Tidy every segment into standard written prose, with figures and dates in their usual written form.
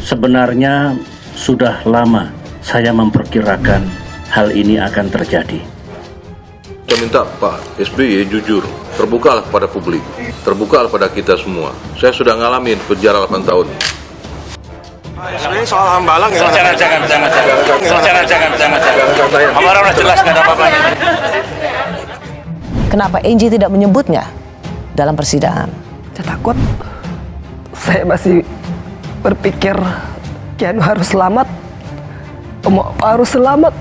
Sebenarnya sudah lama saya memperkirakan hal ini akan terjadi. Saya minta Pak SBY jujur, terbukalah pada publik, terbukalah pada kita semua. Saya sudah ngalamin penjara 8 tahun. SBY soal Hambalang ya? Jangan. Hambalang udah jelas nggak ada apa-apanya. Kenapa Angie tidak menyebutnya dalam persidangan? Saya takut. Saya masih berpikir Keanu harus selamat, Om Opa harus selamat.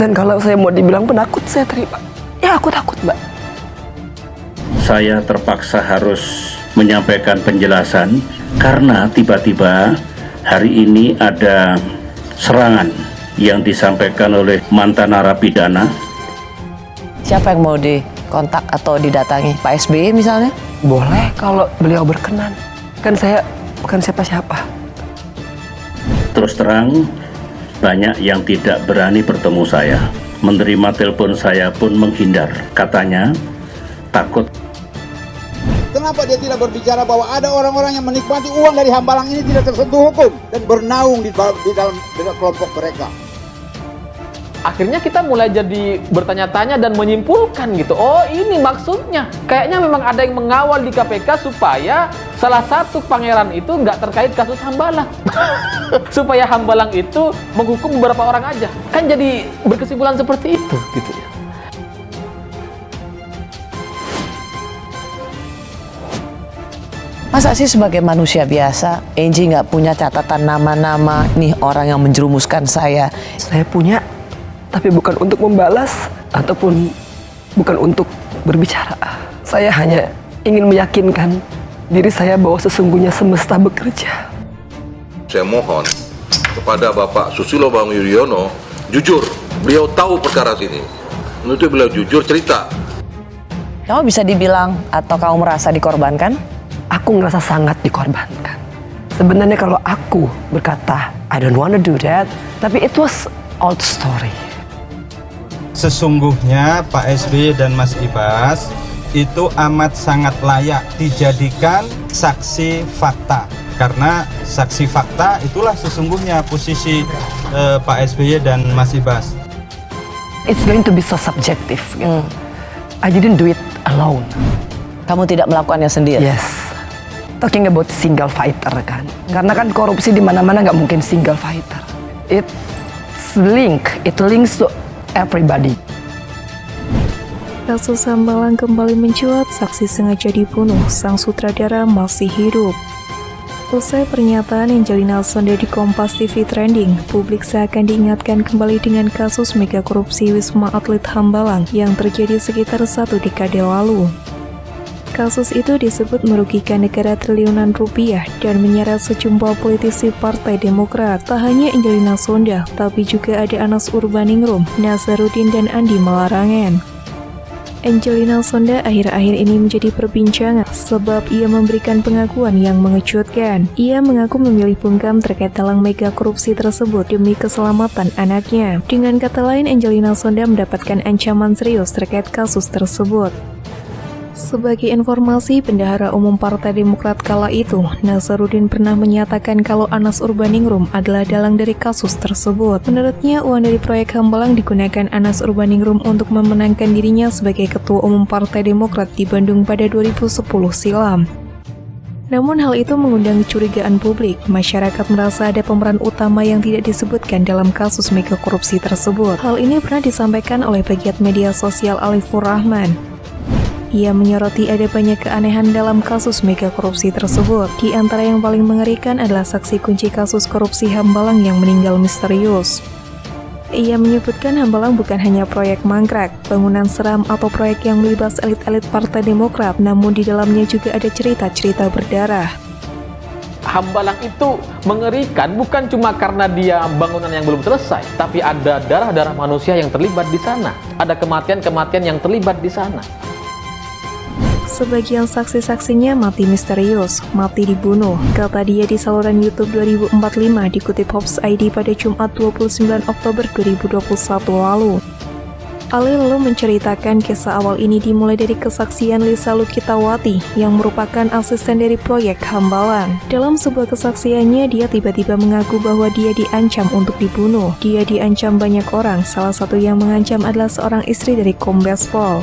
Dan kalau saya mau dibilang penakut, saya terima. Ya, aku takut, Mbak. Saya terpaksa harus menyampaikan penjelasan karena tiba-tiba hari ini ada serangan yang disampaikan oleh mantan narapidana. Siapa yang mau dikontak atau didatangi? Pak SBY misalnya? Boleh kalau beliau berkenan. Kan saya bukan siapa-siapa. Terus terang, banyak yang tidak berani bertemu saya. Menerima telepon saya pun menghindar. Katanya, takut. Kenapa dia tidak berbicara bahwa ada orang-orang yang menikmati uang dari Hambalang ini tidak tersentuh hukum dan bernaung di dalam kelompok mereka? Akhirnya kita mulai jadi bertanya-tanya dan menyimpulkan gitu. Oh, ini maksudnya. Kayaknya memang ada yang mengawal di KPK supaya salah satu pangeran itu nggak terkait kasus Hambalang. Supaya Hambalang itu menghukum beberapa orang aja. Kan jadi berkesimpulan seperti itu gitu ya. Masa sih sebagai manusia biasa, Angie nggak punya catatan nama-nama nih orang yang menjerumuskan saya? Saya punya, tapi bukan untuk membalas ataupun bukan untuk berbicara. Saya hanya ingin meyakinkan diri saya bahwa sesungguhnya semesta bekerja. Saya mohon kepada Bapak Susilo Bambang Yudhoyono, jujur, beliau tahu perkara ini. Menurut beliau jujur cerita. Kamu bisa dibilang atau kamu merasa dikorbankan? Aku ngerasa sangat dikorbankan. Sebenarnya kalau aku berkata, I don't wanna do that, tapi it was old story. Sesungguhnya Pak SBY dan Mas Ibas itu amat sangat layak dijadikan saksi fakta. Karena saksi fakta itulah sesungguhnya posisi Pak SBY dan Mas Ibas. It's going to be so subjective. Gitu. I didn't do it alone. Kamu tidak melakukannya sendiri? Yes. Talking about single fighter kan. Karena kan korupsi di mana-mana nggak mungkin single fighter. It links to everybody. Kasus Hambalang kembali mencuat, saksi sengaja dibunuh, sang sutradara masih hidup. Usai pernyataan Angelina Sonde di Kompas TV trending, publik seakan diingatkan kembali dengan kasus mega korupsi Wisma Atlet Hambalang yang terjadi sekitar 1 dekade lalu. Kasus itu disebut merugikan negara triliunan rupiah dan menyeret sejumlah politisi Partai Demokrat. Tak hanya Angelina Sonde, tapi juga ada Anas Urbaningrum, Nazarudin, dan Andi Malarangen. Angelina Sonde akhir-akhir ini menjadi perbincangan sebab ia memberikan pengakuan yang mengejutkan. Ia mengaku memilih bungkam terkait dalang mega korupsi tersebut demi keselamatan anaknya. Dengan kata lain, Angelina Sonde mendapatkan ancaman serius terkait kasus tersebut. Sebagai informasi, Bendahara Umum Partai Demokrat kala itu, Nazarudin pernah menyatakan kalau Anas Urbaningrum adalah dalang dari kasus tersebut. Menurutnya, uang dari proyek Hambalang digunakan Anas Urbaningrum untuk memenangkan dirinya sebagai Ketua Umum Partai Demokrat di Bandung pada 2010 silam. Namun hal itu mengundang kecurigaan publik. Masyarakat merasa ada pemeran utama yang tidak disebutkan dalam kasus mega korupsi tersebut. Hal ini pernah disampaikan oleh pegiat media sosial Alifur Rahman. Ia menyoroti ada banyak keanehan dalam kasus mega korupsi tersebut. Di antara yang paling mengerikan adalah saksi kunci kasus korupsi Hambalang yang meninggal misterius. Ia menyebutkan Hambalang bukan hanya proyek mangkrak, bangunan seram atau proyek yang melibas elit-elit Partai Demokrat, namun di dalamnya juga ada cerita-cerita berdarah. Hambalang itu mengerikan bukan cuma karena dia bangunan yang belum selesai, tapi ada darah-darah manusia yang terlibat di sana. Ada kematian-kematian yang terlibat di sana. Sebagian saksi-saksinya mati misterius, mati dibunuh, kata dia di saluran YouTube 2045 dikutip Hops ID pada Jumat 29 Oktober 2021 lalu. Ali lalu menceritakan kisah awal ini dimulai dari kesaksian Lisa Lukitawati yang merupakan asisten dari proyek Hambalang. Dalam sebuah kesaksiannya, dia tiba-tiba mengaku bahwa dia diancam untuk dibunuh. Dia diancam banyak orang, salah satu yang mengancam adalah seorang istri dari Kombes Pol.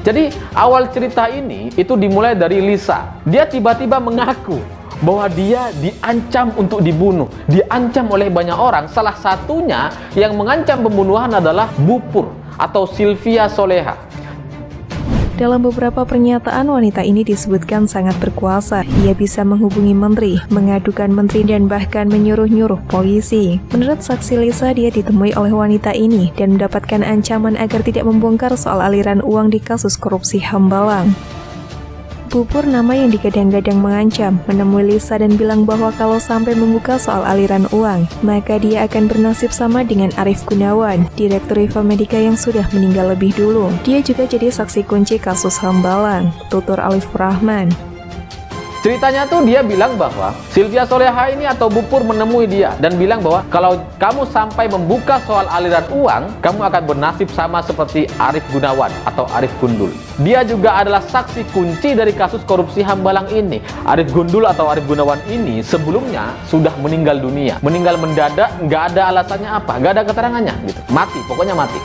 Jadi awal cerita ini itu dimulai dari Lisa. Dia tiba-tiba mengaku bahwa dia diancam untuk dibunuh, diancam oleh banyak orang. Salah satunya yang mengancam pembunuhan adalah Bupur atau Sylvia Soleha. Dalam beberapa pernyataan, wanita ini disebutkan sangat berkuasa. Ia bisa menghubungi menteri, mengadukan menteri, dan bahkan menyuruh-nyuruh polisi. Menurut saksi Lisa, dia ditemui oleh wanita ini dan mendapatkan ancaman agar tidak membongkar soal aliran uang di kasus korupsi Hambalang. Bupur, nama yang digadang-gadang mengancam, menemui Lisa dan bilang bahwa kalau sampai membuka soal aliran uang, maka dia akan bernasib sama dengan Arief Gunawan, Direktur Riva Medica yang sudah meninggal lebih dulu. Dia juga jadi saksi kunci kasus Hambalang, tutur Alif Rahman. Ceritanya tuh dia bilang bahwa Sylvia Soleha ini atau Bupur menemui dia dan bilang bahwa kalau kamu sampai membuka soal aliran uang, kamu akan bernasib sama seperti Arief Gunawan atau Arief Gundul. Dia juga adalah saksi kunci dari kasus korupsi Hambalang ini. Arief Gundul atau Arief Gunawan ini sebelumnya sudah meninggal dunia. Meninggal mendadak, nggak ada alasannya apa, nggak ada keterangannya gitu. Mati, pokoknya mati.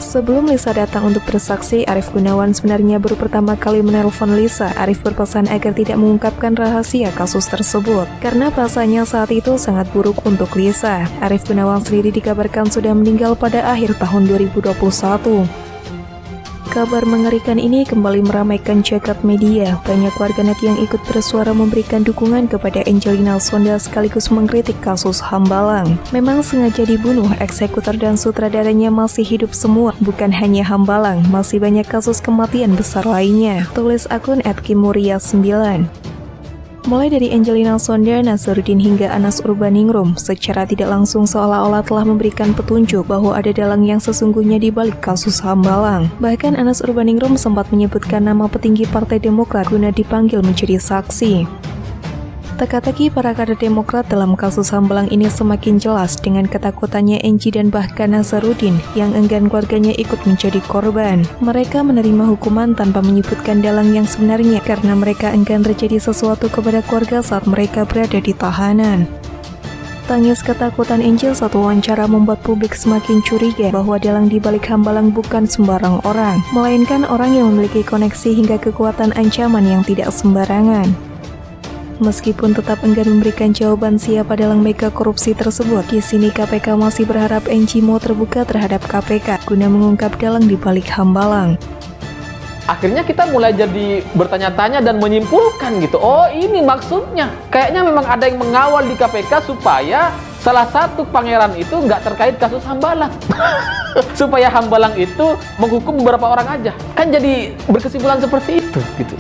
Sebelum Lisa datang untuk bersaksi, Arief Gunawan sebenarnya baru pertama kali menelpon Lisa. Arief berpesan agar tidak mengungkapkan rahasia kasus tersebut, karena perasaannya saat itu sangat buruk untuk Lisa. Arief Gunawan sendiri dikabarkan sudah meninggal pada akhir tahun 2021. Kabar mengerikan ini kembali meramaikan jagat media. Banyak warganet yang ikut bersuara memberikan dukungan kepada Angelina Sonda sekaligus mengkritik kasus Hambalang. Memang sengaja dibunuh, eksekutor dan sutradaranya masih hidup semua. Bukan hanya Hambalang, masih banyak kasus kematian besar lainnya. Tulis akun @kimuria9. Mulai dari Angelina Sonda, Nazarudin hingga Anas Urbaningrum, secara tidak langsung seolah-olah telah memberikan petunjuk bahwa ada dalang yang sesungguhnya di balik kasus Hambalang. Bahkan Anas Urbaningrum sempat menyebutkan nama petinggi Partai Demokrat guna dipanggil menjadi saksi. Teka-teki para kader Demokrat dalam kasus Hambalang ini semakin jelas dengan ketakutannya Enji dan bahkan Nazarudin yang enggan keluarganya ikut menjadi korban. Mereka menerima hukuman tanpa menyebutkan dalang yang sebenarnya karena mereka enggan terjadi sesuatu kepada keluarga saat mereka berada di tahanan. Tangis ketakutan Enji saat wawancara membuat publik semakin curiga bahwa dalang di balik Hambalang bukan sembarang orang, melainkan orang yang memiliki koneksi hingga kekuatan ancaman yang tidak sembarangan. Meskipun tetap enggan memberikan jawaban siapa dalang mega korupsi tersebut, di sini KPK masih berharap Enji mau terbuka terhadap KPK guna mengungkap dalang di balik Hambalang. Akhirnya kita mulai jadi bertanya-tanya dan menyimpulkan gitu. Oh, ini maksudnya. Kayaknya memang ada yang mengawal di KPK supaya salah satu pangeran itu nggak terkait kasus Hambalang. Supaya Hambalang itu menghukum beberapa orang aja. Kan jadi berkesimpulan seperti itu gitu.